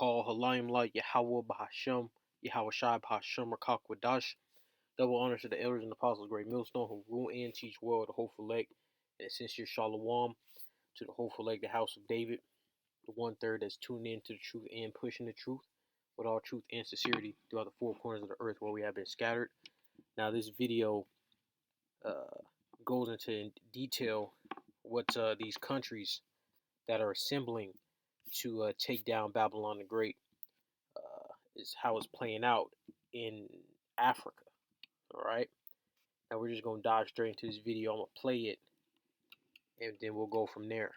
call Halayimla Yahweh Bahasham, Yahweh Shai Bahasham Rakakwadash. Double honors to the elders and apostles, great millstone, who rule and teach well, the hopeful elect, and sincere shalom to the hopeful elect, the house of David, the 1/3 that's tuned in to the truth and pushing the truth with all truth and sincerity throughout the four corners of the earth where we have been scattered. Now, this video goes into detail what these countries that are assembling to take down Babylon the Great is how it's playing out in Africa. All right. Now we're just gonna dive straight into this video. I'm gonna play it, and then we'll go from there.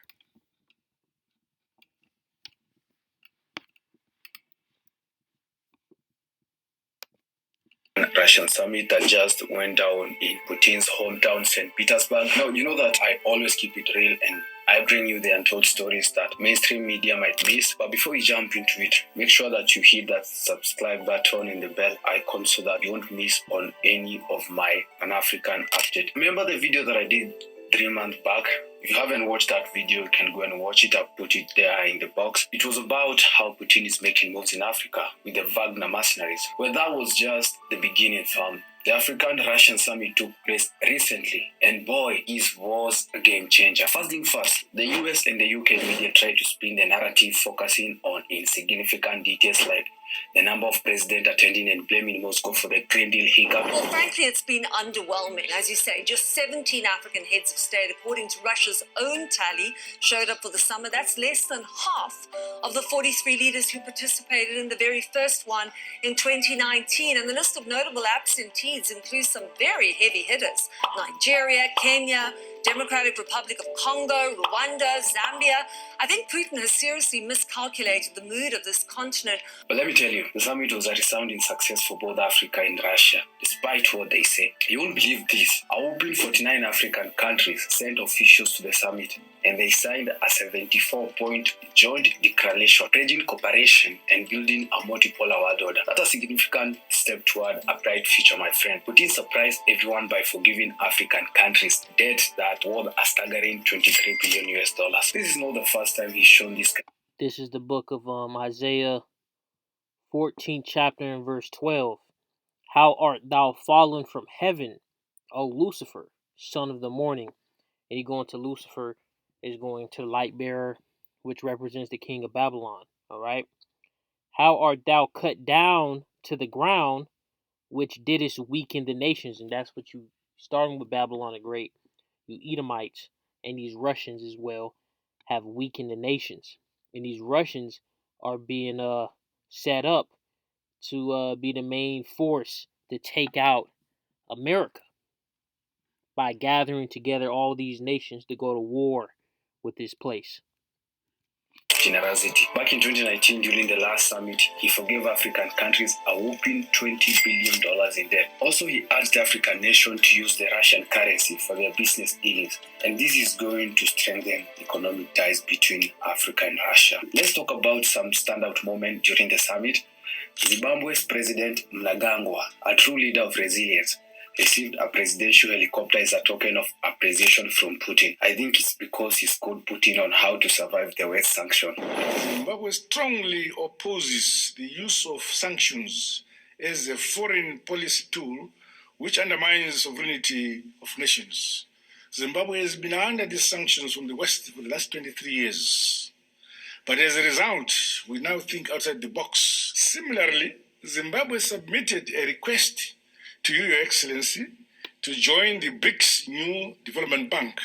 Russian summit that just went down in Putin's hometown, St. Petersburg. Now, you know that I always keep it real and I bring you the untold stories that mainstream media might miss. But before we jump into it, make sure that you hit that subscribe button and the bell icon so that you won't miss on any of my Pan-African updates. Remember the video that I did 3 months back? If you haven't watched that video, you can go and watch it. I'll put it there in the box. It was about how Putin is making moves in Africa with the Wagner mercenaries. Well, that was just the beginning, fam. The African-Russian summit took place recently, and boy, it was a game changer. First thing first, the US and the UK media tried to spin the narrative focusing on insignificant details like the number of presidents attending and blaming Moscow for the Green Deal hiccup. Well, frankly, it's been underwhelming. As you say, just 17 African heads of state, according to Russia's own tally, showed up for the summit. That's less than half of the 43 leaders who participated in the very first one in 2019. And the list of notable absentees includes some very heavy hitters: Nigeria, Kenya, Democratic Republic of Congo, Rwanda, Zambia. I think Putin has seriously miscalculated the mood of this continent. But let me tell you, the summit was a resounding success for both Africa and Russia, despite what they say. You won't believe this. A whopping 49 African countries sent officials to the summit, and they signed a 74-point joint declaration pledging cooperation and building a multipolar world order. That's a significant step toward a bright future, my friend. Putin surprised everyone by forgiving African countries debt that worth a staggering $23 billion US. This is not the first time he's shown this. This is the book of Isaiah 14th chapter and verse 12. How art thou fallen from heaven, O Lucifer, son of the morning? And he going to Lucifer is going to the light bearer, which represents the king of Babylon. All right. How art thou cut down to the ground, which didst weaken the nations? And that's what you, starting with Babylon the Great, you Edomites and these Russians as well have weakened the nations. And these Russians are being set up to be the main force to take out America by gathering together all these nations to go to war with this place. Generosity. Back in 2019, during the last summit, he forgave African countries a whopping $20 billion in debt. Also, he urged the African nation to use the Russian currency for their business dealings. And this is going to strengthen economic ties between Africa and Russia. Let's talk about some standout moments during the summit. Zimbabwe's President Mnangagwa, a true leader of resilience, received a presidential helicopter as a token of appreciation from Putin. I think it's because he schooled Putin on how to survive the West sanction. Zimbabwe strongly opposes the use of sanctions as a foreign policy tool which undermines the sovereignty of nations. Zimbabwe has been under these sanctions from the West for the last 23 years. But as a result, we now think outside the box. Similarly, Zimbabwe submitted a request to you, Your Excellency, to join the BRICS New Development Bank.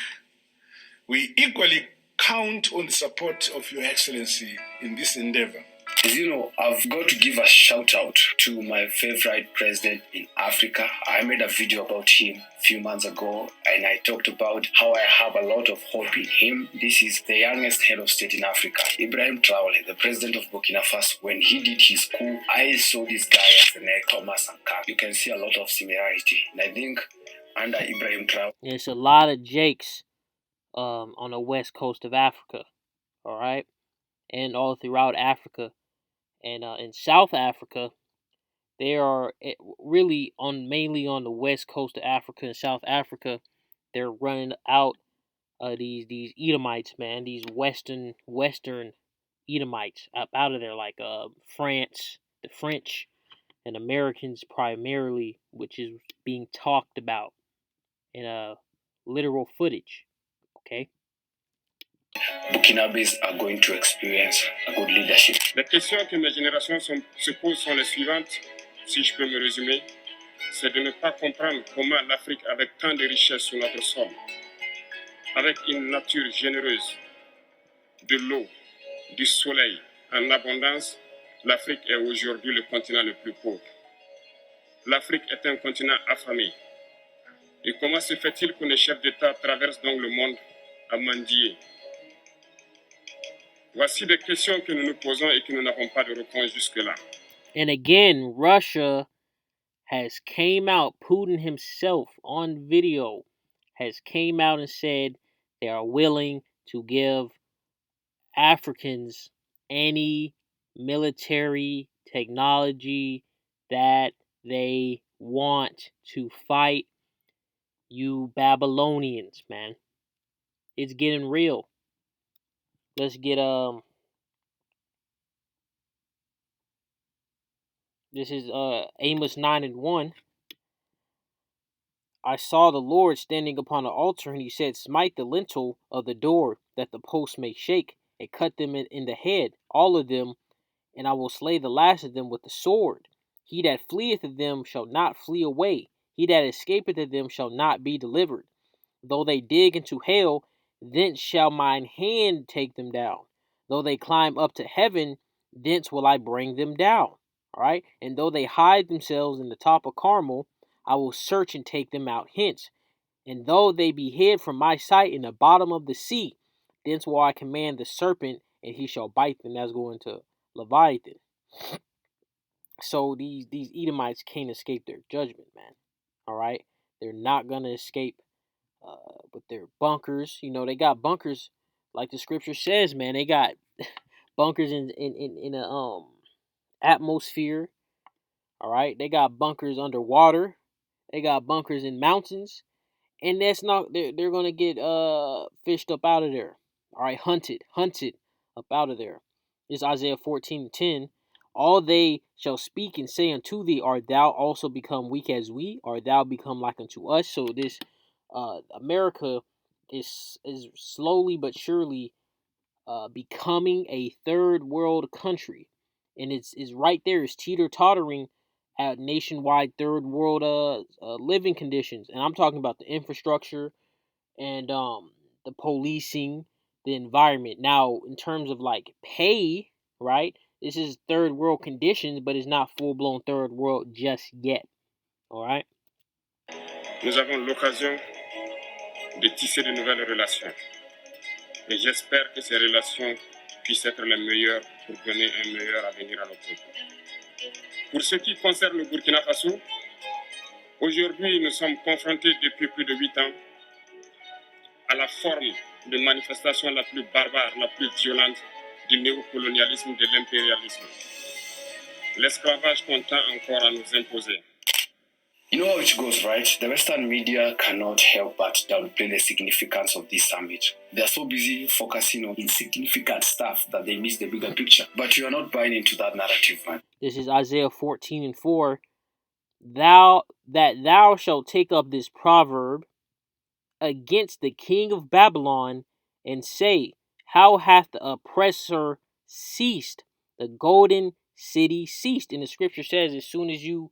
We equally count on the support of Your Excellency in this endeavor. As you know, I've got to give a shout out to my favorite president in Africa. I made a video about him a few months ago, and I talked about how I have a lot of hope in him. This is the youngest head of state in Africa, Ibrahim Traore, the president of Burkina Faso. When he did his coup, I saw this guy as the next Thomas Sankara. You can see a lot of similarity, and I think under Ibrahim Traore, there's a lot of Jakes on the west coast of Africa, all right, and all throughout Africa. And in South Africa, they are really mainly on the west coast of Africa and South Africa. They're running out these Edomites, man, these Western Edomites up out of there, like France, the French, and Americans primarily, which is being talked about in literal footage. Okay. Burkinabés are going to experience a good leadership. Les questions que mes générations se posent sont les suivantes, si je peux me résumer. C'est de ne pas comprendre comment l'Afrique, avec tant de richesses sur notre sol, avec une nature généreuse, de l'eau, du soleil en abondance, l'Afrique est aujourd'hui le continent le plus pauvre. L'Afrique est un continent affamé. Et comment se fait-il que les chefs d'État traversent donc le monde à mendier? Voici des questions que nous nous posons et que nous n'avons pas de réponse jusque-là. And again, Russia has came out, Putin himself on video has came out and said they are willing to give Africans any military technology that they want to fight you Babylonians, man. It's getting real. Let's get this is Amos 9:1. I saw the Lord standing upon the altar, and he said, smite the lintel of the door, that the posts may shake, and cut them in the head, all of them, and I will slay the last of them with the sword. He that fleeth of them shall not flee away, he that escapeth of them shall not be delivered. Though they dig into hell, thence shall mine hand take them down. Though they climb up to heaven, thence will I bring them down. All right. And though they hide themselves in the top of Carmel, I will search and take them out hence. And though they be hid from my sight in the bottom of the sea, thence will I command the serpent, and he shall bite them. That's going to Leviathan. So these Edomites can't escape their judgment, man. All right. They're not gonna escape with their bunkers. You know, they got bunkers, like the scripture says, man. They got bunkers in a atmosphere. All right, they got bunkers underwater. They got bunkers in mountains, and that's not. They're gonna get fished up out of there. All right, hunted up out of there. This is Isaiah 14:10. All they shall speak and say unto thee, art thou also become weak as we? Art thou become like unto us? So this America is slowly but surely becoming a third world country, and it's right there. It's teeter tottering at nationwide third world living conditions, and I'm talking about the infrastructure and the policing, the environment. Now, in terms of like pay, right? This is third world conditions, but it's not full blown third world just yet. All right. Nous avons l'occasion de tisser de nouvelles relations. Et j'espère que ces relations puissent être les meilleures pour donner un meilleur avenir à nos peuples. Pour ce qui concerne le Burkina Faso, aujourd'hui nous sommes confrontés depuis plus de 8 ans à la forme de manifestation la plus barbare, la plus violente du néocolonialisme, de l'impérialisme. L'esclavage qu'on tend encore à nous imposer. You know how it goes, right? The Western media cannot help but downplay the significance of this summit. They are so busy focusing on insignificant stuff that they miss the bigger picture. But you are not buying into that narrative, man. This is Isaiah 14:4. Thou shalt take up this proverb against the king of Babylon, and say, how hath the oppressor ceased? The golden city ceased. And the scripture says, as soon as you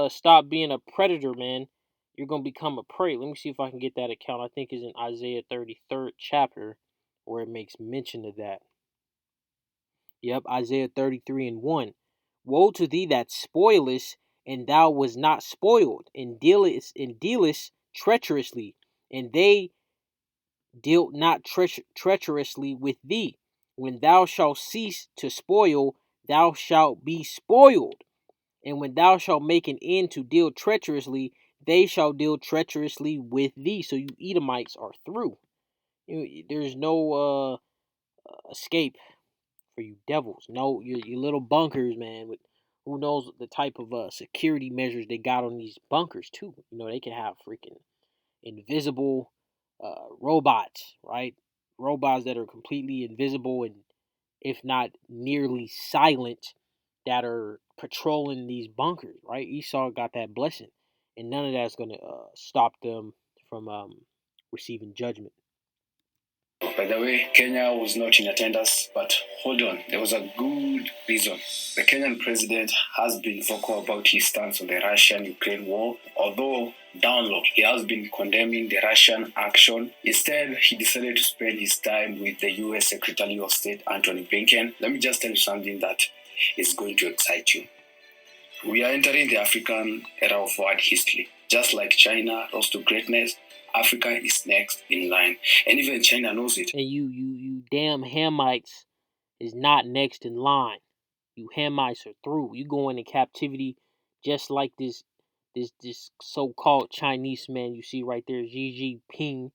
stop being a predator, man, you're going to become a prey. Let me see if I can get that account. I think it's in Isaiah 33rd chapter where it makes mention of that. Yep, Isaiah 33:1. Woe to thee that spoilest, and thou was not spoiled, and dealest treacherously, and they dealt not treacherously with thee. When thou shalt cease to spoil, thou shalt be spoiled. And when thou shalt make an end to deal treacherously, they shall deal treacherously with thee. So you Edomites are through. There's no escape for you devils. No, your little bunkers, man. With who knows the type of security measures they got on these bunkers too. You know, they can have freaking invisible robots, right? Robots that are completely invisible and if not nearly silent, that are patrolling these bunkers, right? Esau got that blessing, and none of that's going to stop them from receiving judgment. By the way, Kenya was not in attendance, but hold on, there was a good reason. The Kenyan president has been vocal about his stance on the Russian-Ukraine war, although down low, he has been condemning the Russian action. Instead, he decided to spend his time with the U.S. Secretary of State, Antony Blinken. Let me just tell you something that is going to excite you. We are entering the African era of world history. Just like China rose to greatness, Africa is next in line. And even China knows it. And you damn Hamites is not next in line. You Hamites are through. You go into captivity just like this so-called Chinese man you see right there, Xi Jinping,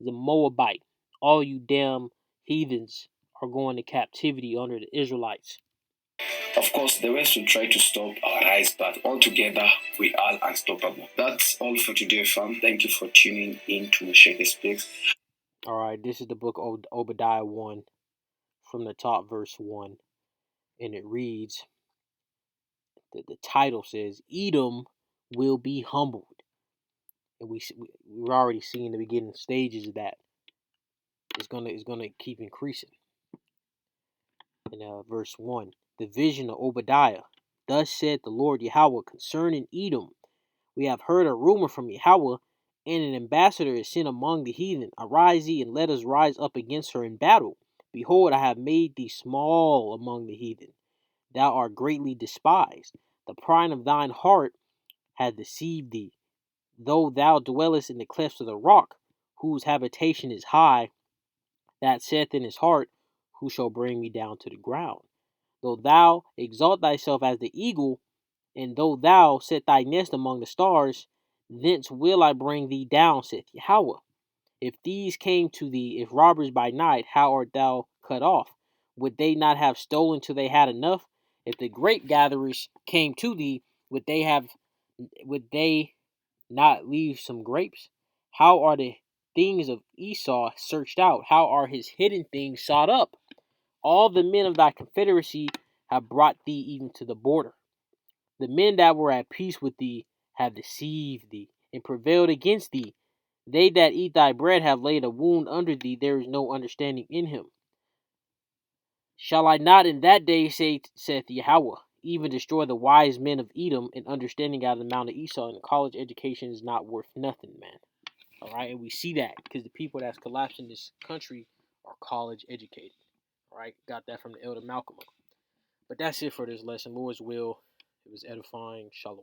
is a Moabite. All you damn heathens are going to captivity under the Israelites. Of course, the West will try to stop our rise, but altogether, we are unstoppable. That's all for today, fam. Thank you for tuning in to Shake Speaks. All right, this is the book of Obadiah 1 from the top, verse 1. And it reads, the title says, Edom will be humbled. And we're already seeing the beginning stages of that. It's gonna keep increasing. In verse 1, the vision of Obadiah. Thus said the Lord Yahweh concerning Edom. We have heard a rumor from Yahweh, and an ambassador is sent among the heathen. Arise ye, and let us rise up against her in battle. Behold, I have made thee small among the heathen. Thou art greatly despised. The pride of thine heart hath deceived thee. Though thou dwellest in the clefts of the rock, whose habitation is high, that saith in his heart, who shall bring me down to the ground? Though thou exalt thyself as the eagle, and though thou set thy nest among the stars, thence will I bring thee down, saith Yahweh. If thieves came to thee, if robbers by night, how art thou cut off? Would they not have stolen till they had enough? If the grape gatherers came to thee, would they not leave some grapes? How are the things of Esau searched out? How are his hidden things sought up? All the men of thy confederacy have brought thee even to the border. The men that were at peace with thee have deceived thee and prevailed against thee. They that eat thy bread have laid a wound under thee. There is no understanding in him. Shall I not in that day say, saith Yahweh, even destroy the wise men of Edom and understanding out of the mount of Esau, and college education is not worth nothing, man. All right, and we see that because the people that's collapsing this country are college educated. All right, got that from the elder Malcolm. But that's it for this lesson. Lord's will. It was edifying. Shalom.